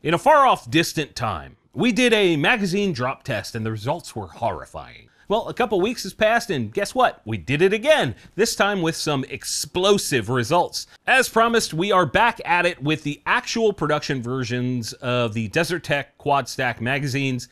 In a far-off distant time, we did a magazine drop test and the results were horrifying. Well, a couple weeks has passed and guess what? We did it again, this time with some explosive results. As promised, we are back at it with the actual production versions of the Desert Tech Quad Stack magazines,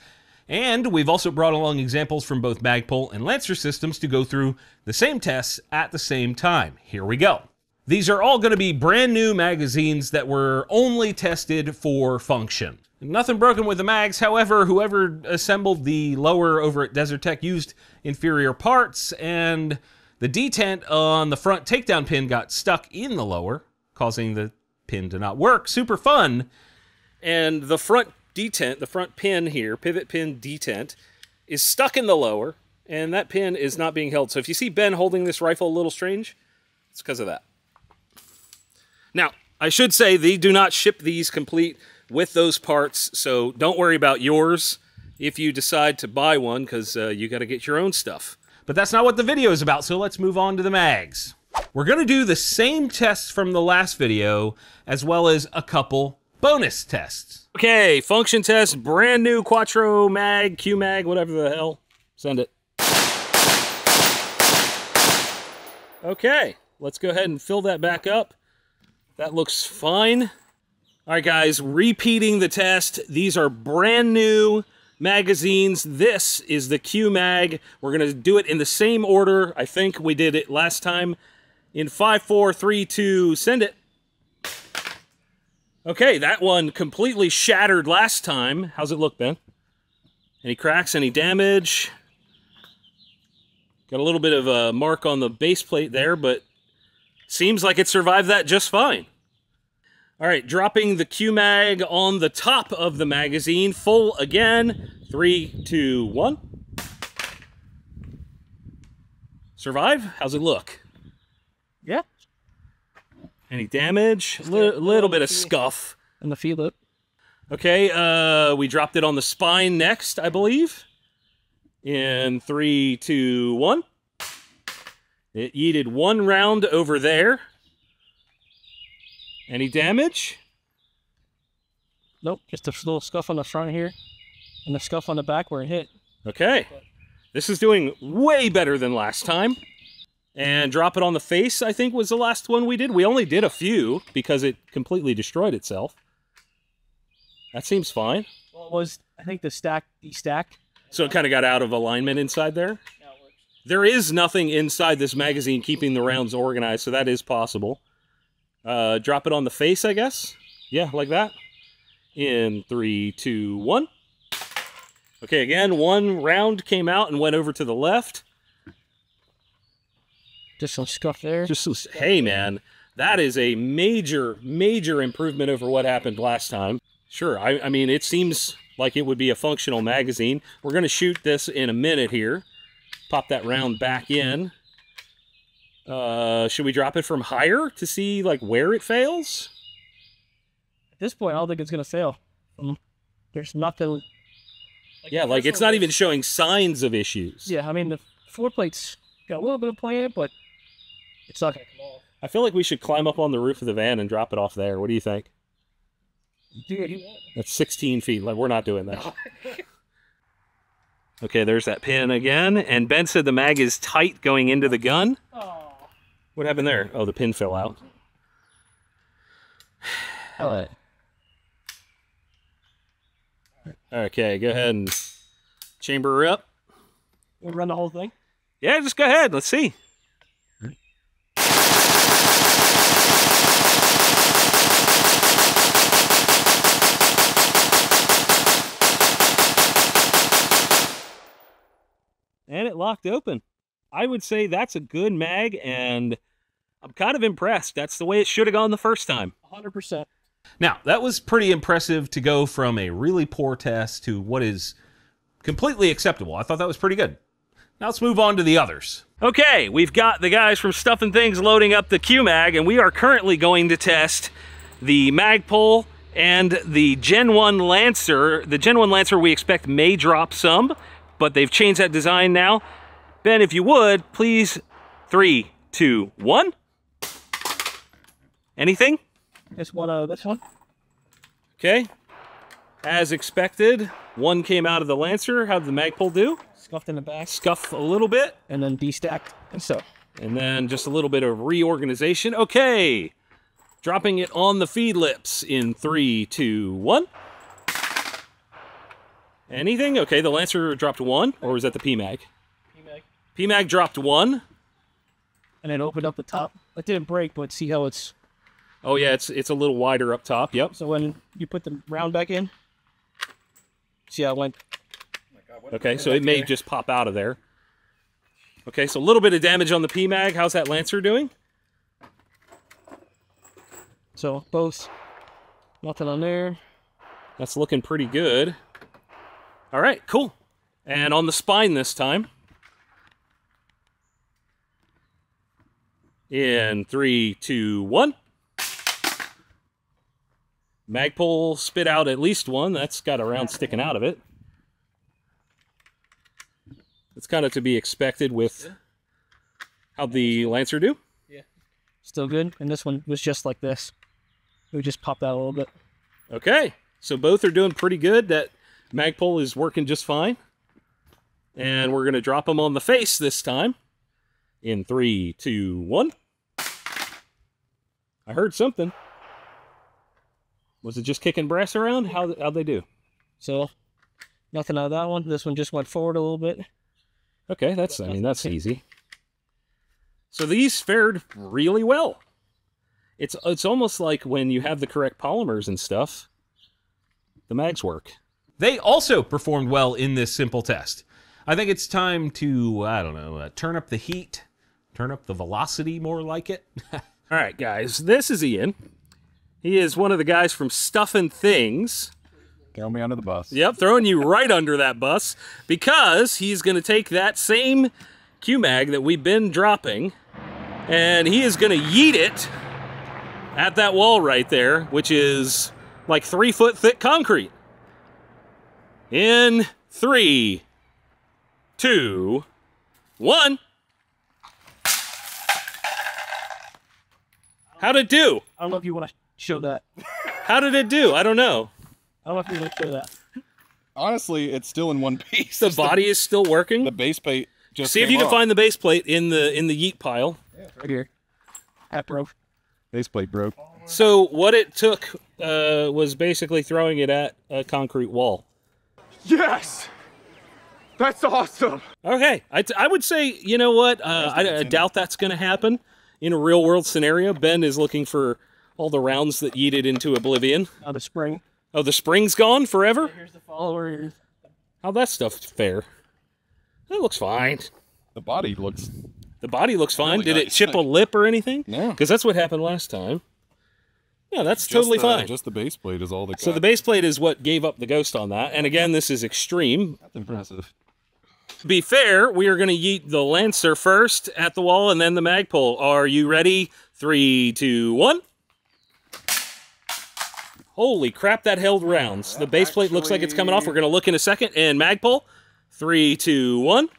and we've also brought along examples from both Magpul and Lancer systems to go through the same tests at the same time. Here we go. These are all going to be brand new magazines that were only tested for function. Nothing broken with the mags, however, whoever assembled the lower over at Desert Tech used inferior parts, and the detent on the front takedown pin got stuck in the lower, causing the pin to not work. Super fun. And the front detent, the front pin here, pivot pin detent, is stuck in the lower, and that pin is not being held. So if you see Ben holding this rifle a little strange, it's because of that. Now, I should say they do not ship these complete with those parts, so don't worry about yours if you decide to buy one, because you got to get your own stuff. But that's not what the video is about, so let's move on to the mags. We're going to do the same tests from the last video, as well as a couple bonus tests. Okay, function test, brand new Quattro mag, Q mag, whatever the hell. Send it. Okay, let's go ahead and fill that back up. That looks fine. All right, guys, repeating the test. These are brand new magazines. This is the Q mag. We're going to do it in the same order. I think we did it last time. In 5, 4, 3, 2, send it. Okay, that one completely shattered last time. How's it look, Ben? Any cracks, any damage? Got a little bit of a mark on the base plate there, but seems like it survived that just fine. All right, dropping the Q mag on the top of the magazine, full again. 3, 2, 1. Survive? How's it look? Yeah. Any damage? Little bit of scuff. And the feed-up. Okay, we dropped it on the spine next, I believe. In 3, 2, 1. It yeeted one round over there. Any damage? Nope, just a little scuff on the front here, and the scuff on the back where it hit. Okay. This is doing way better than last time. And drop it on the face, I think, was the last one we did. We only did a few, because it completely destroyed itself. That seems fine. Well, it was, I think, the stack, de-stack. So it kind of got out of alignment inside there? There is nothing inside this magazine keeping the rounds organized, so that is possible. Drop it on the face, I guess. Yeah, like that. In 3, 2, 1. Okay, again, one round came out and went over to the left. Just some scuff there. Just some, hey, man, that is a major, major improvement over what happened last time. Sure, I mean, it seems like it would be a functional magazine. We're going to shoot this in a minute here. Pop that round back in. Should we drop it from higher to see like where it fails? At this point, I don't think it's gonna fail. There's nothing. Like, yeah, like it's not even showing signs of issues. Yeah, I mean the floor plate's got a little bit of play in it, but it's not gonna come off. I feel like we should climb up on the roof of the van and drop it off there. What do you think? Dude, that's 16 feet. Like we're not doing that. Okay, there's that pin again. And Ben said the mag is tight going into the gun. Oh. What happened there? Oh, the pin fell out. All right. Okay, go ahead and chamber her up. We'll run the whole thing? Yeah, just go ahead. Let's see. And it locked open. I would say that's a good mag, and I'm kind of impressed. That's the way it should have gone the first time. 100%. Now, that was pretty impressive to go from a really poor test to what is completely acceptable. I thought that was pretty good. Now let's move on to the others. Okay, we've got the guys from Stuff and Things loading up the Q-Mag, and we are currently going to test the Magpul and the Gen 1 Lancer. The Gen 1 Lancer we expect may drop some, but they've changed that design now. Ben, if you would, please, 3, 2, 1. Anything? This one, this one. Okay. As expected, one came out of the Lancer. How did the Magpul do? Scuffed in the back. Scuff a little bit. And then destacked. And so. And then just a little bit of reorganization. Okay. Dropping it on the feed lips in 3, 2, 1. Anything? Okay, the Lancer dropped 1, or was that the PMag? PMag. PMag dropped 1. And then opened up the top. It didn't break, but see how it's... Oh yeah, it's a little wider up top, yep. So when you put the round back in, see how it went? Okay, so it may just pop out of there. Okay, so a little bit of damage on the PMag. How's that Lancer doing? So both, nothing on there. That's looking pretty good. All right, cool. And on the spine this time. In 3, 2, 1. Magpul spit out at least one. That's got a round sticking out of it. It's kind of to be expected with how the Lancer do. Yeah. Still good. And this one was just like this. It just popped out a little bit. Okay. So both are doing pretty good. That Magpul is working just fine. And we're going to drop them on the face this time. In 3, 2, 1. I heard something. Was it just kicking brass around? How'd they do? So, nothing out of that one. This one just went forward a little bit. Okay, that's easy. So these fared really well. It's almost like when you have the correct polymers and stuff, the mags work. They also performed well in this simple test. I think it's time to, I don't know, turn up the heat, turn up the velocity more like it. All right, guys, this is Ian. He is one of the guys from Stuffin' Things. Throw me under the bus. Yep, throwing you right under that bus because he's going to take that same Q-Mag that we've been dropping and he is going to yeet it at that wall right there, which is like 3 foot thick concrete. In 3, 2, 1. How'd it do? I don't know if you want to show that. How did it do? I don't know. I don't know if you want to show that. Honestly, it's still in one piece. The body is still working. The base plate just See if you can find the base plate in the yeet pile. Yeah, right here. Half broke. Base plate broke. So what it took was basically throwing it at a concrete wall. Yes! That's awesome! Okay, I would say, you know what, I doubt that's going to happen in a real-world scenario. Ben is looking for all the rounds that yeeted into oblivion. Oh, the spring. Oh, the spring's gone forever? Here's the follower. How'd that stuff fare? That looks fine. The body looks... The body looks fine. Really Did it nice. chip a lip or anything? No. Because that's what happened last time. Yeah, that's totally fine. Just the base plate is all that So the base plate is what gave up the ghost on that. And again, this is extreme. That's impressive. To be fair, we are going to yeet the Lancer first at the wall and then the Magpul. Are you ready? 3, 2, 1. Holy crap, that held rounds. The base plate looks like it's coming off. We're going to look in a second. And Magpul. 3, 2, 1.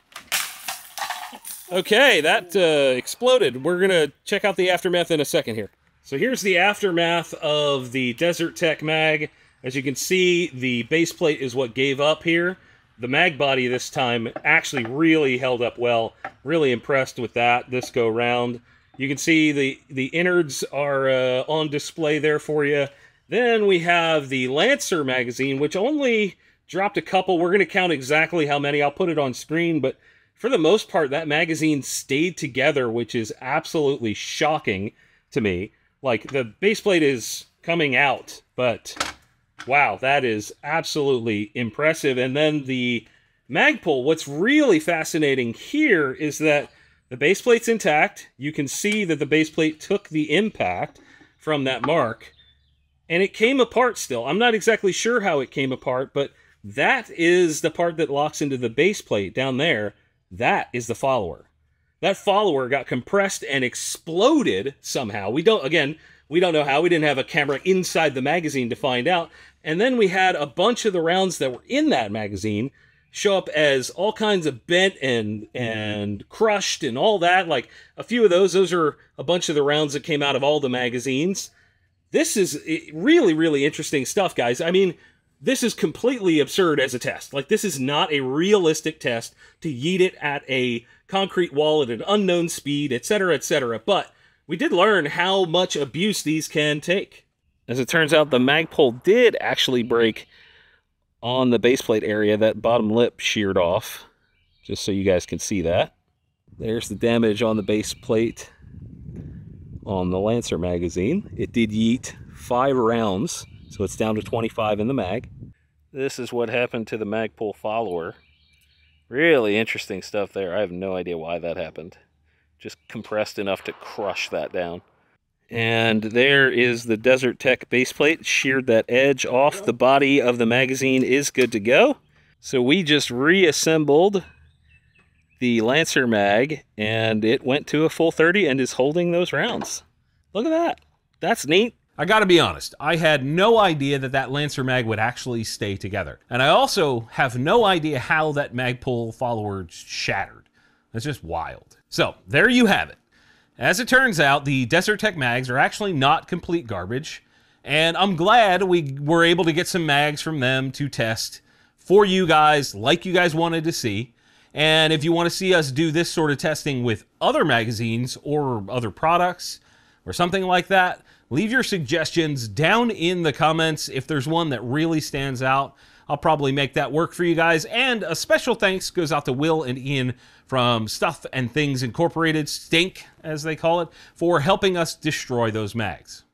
Okay, that exploded. We're going to check out the aftermath in a second here. So here's the aftermath of the Desert Tech Mag. As you can see, the base plate is what gave up here. The mag body this time actually really held up well. Really impressed with that this go round. You can see the innards are on display there for you. Then we have the Lancer magazine, which only dropped a couple. We're going to count exactly how many. I'll put it on screen, but for the most part, that magazine stayed together, which is absolutely shocking to me. Like, the base plate is coming out, but wow, that is absolutely impressive. And then the Magpul, what's really fascinating here is that the base plate's intact. You can see that the base plate took the impact from that mark, and it came apart still. I'm not exactly sure how it came apart, but that is the part that locks into the base plate down there. That is the follower. That follower got compressed and exploded somehow. We don't know how. We didn't have a camera inside the magazine to find out. And then we had a bunch of the rounds that were in that magazine show up as all kinds of bent and crushed and all that. Like, a few of those are a bunch of the rounds that came out of all the magazines. This is really, really interesting stuff, guys. I mean, This is completely absurd as a test. Like, this is not a realistic test to yeet it at a concrete wall at an unknown speed, etc., etc. But we did learn how much abuse these can take. As it turns out, the Magpul did actually break on the base plate area. That bottom lip sheared off, just so you guys can see that. There's the damage on the base plate on the Lancer magazine. It did yeet 5 rounds, so it's down to 25 in the mag. This is what happened to the Magpul follower. Really interesting stuff there. I have no idea why that happened. Just compressed enough to crush that down. And there is the Desert Tech base plate. Sheared that edge off. The body of the magazine is good to go. So we just reassembled the Lancer mag, and it went to a full 30 and is holding those rounds. Look at that. That's neat. I gotta be honest, I had no idea that that Lancer mag would actually stay together. And I also have no idea how that Magpul follower shattered. That's just wild. So, there you have it. As it turns out, the Desert Tech mags are actually not complete garbage, and I'm glad we were able to get some mags from them to test for you guys, like you guys wanted to see. And if you want to see us do this sort of testing with other magazines or other products or something like that, leave your suggestions down in the comments. If there's one that really stands out, I'll probably make that work for you guys. And a special thanks goes out to Will and Ian from Stuff and Things Incorporated, Stink as they call it, for helping us destroy those mags.